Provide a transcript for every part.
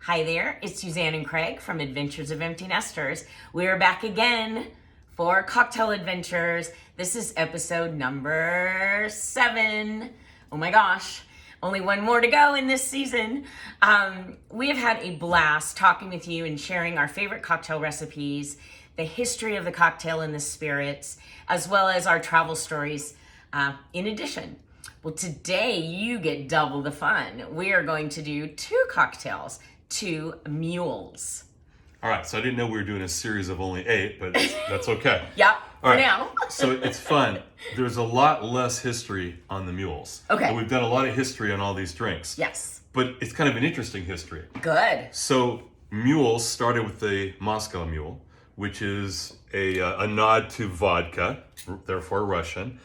Hi there, it's Suzanne and Craig from Adventures of Empty Nesters. We're back again for cocktail adventures. This is episode number 7. Oh my gosh, only one more to go in this season. We have had a blast talking with you and sharing our favorite cocktail recipes, the history of the cocktail and the spirits, as well as our travel stories in addition. Well, today you get double the fun. We are going to do 2 cocktails, 2 mules. All right, so I didn't know we were doing a series of only 8, but that's okay. Yep, All right, now. So it's fun. There's a lot less history on the mules. Okay. And we've done a lot of history on all these drinks. Yes. But it's kind of an interesting history. Good. So mules started with the Moscow Mule, which is a nod to vodka, therefore Russian.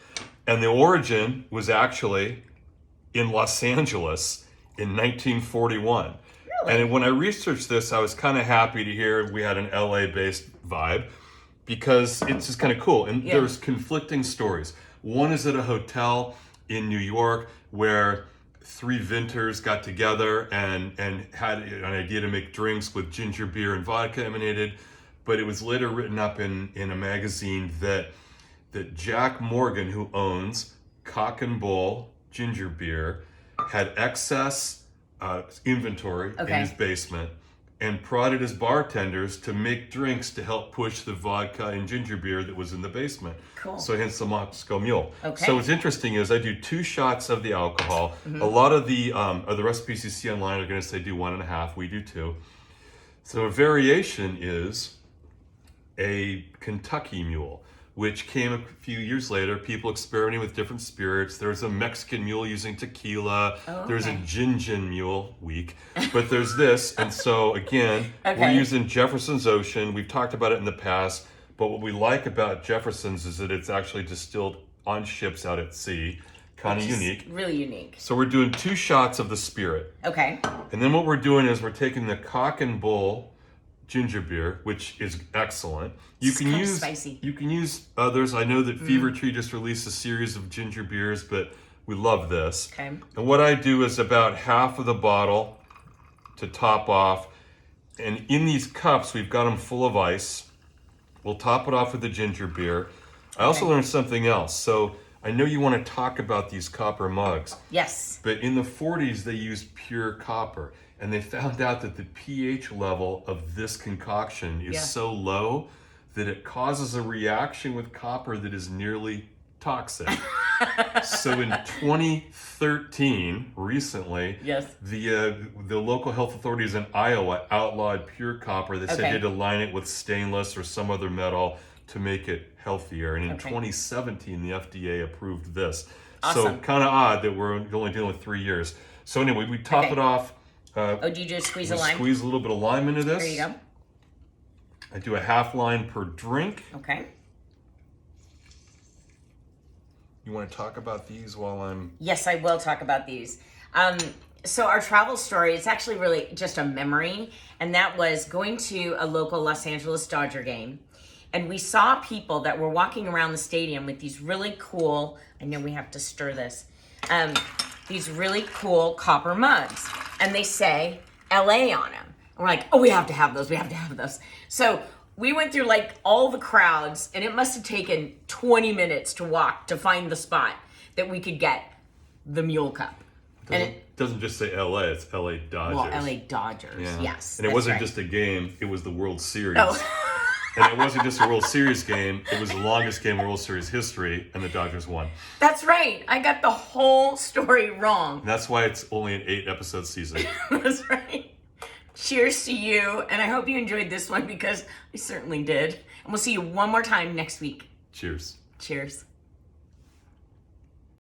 And the origin was actually in Los Angeles in 1941. Really? And when I researched this, I was kind of happy to hear we had an LA-based vibe because it's just kind of cool. And there's conflicting stories. One is at a hotel in New York where 3 vintners got together and had an idea to make drinks with ginger beer and vodka emanated. But it was later written up in a magazine that Jack Morgan, who owns Cock and Bull ginger beer, had excess inventory in his basement and prodded his bartenders to make drinks to help push the vodka and ginger beer that was in the basement. Cool. So hence the Moscow Mule. Okay. So what's interesting is I do 2 shots of the alcohol. A lot of the recipes you see online are going to say do 1.5. We do 2. So a variation is a Kentucky Mule, which came a few years later. People experimenting with different spirits. There's a Mexican Mule using tequila. Oh, okay. There's a Gin Mule, weak. But there's this, and so again, we're using Jefferson's Ocean. We've talked about it in the past, but what we like about Jefferson's is that it's actually distilled on ships out at sea. Kind of unique. Really unique. So we're doing 2 shots of the spirit. Okay. And then what we're doing is we're taking the Cock and Bull ginger beer, which is excellent. You can use spicy. You can use others. I know that Fever Tree just released a series of ginger beers, but we love this. Okay. And what I do is about half of the bottle to top off. And in these cups, we've got them full of ice. We'll top it off with the ginger beer. I also learned something else. So I know you want to talk about these copper mugs. Yes. But in the 40s, they used pure copper. And they found out that the pH level of this concoction is so low that it causes a reaction with copper that is nearly toxic. So in 2013, recently, the local health authorities in Iowa outlawed pure copper. They said you had to line it with stainless or some other metal to make it healthier. And in 2017, the FDA approved this. Awesome. So kind of odd that we're only dealing with 3 years. So anyway, we top it off. Do you just squeeze a lime? Squeeze a little bit of lime into this. There you go. I do a half line per drink. Okay. You want to talk about these while I'm... Yes, I will talk about these. So our travel story, it's actually really just a memory. And that was going to a local Los Angeles Dodger game. And we saw people that were walking around the stadium with these really cool, I know we have to stir this, these really cool copper mugs. And they say LA on them. And we're like, oh, we have to have those. We have to have those. So we went through like all the crowds, and it must have taken 20 minutes to walk to find the spot that we could get the Mule Cup. It doesn't just say LA, it's LA Dodgers. Well, LA Dodgers, yes. And it wasn't just a game, it was the World Series. Oh. And it wasn't just a World Series game, it was the longest game in World Series history, and the Dodgers won. That's right. I got the whole story wrong. And that's why it's only an 8-episode season. That's right. Cheers to you, and I hope you enjoyed this one because I certainly did. And we'll see you one more time next week. Cheers. Cheers.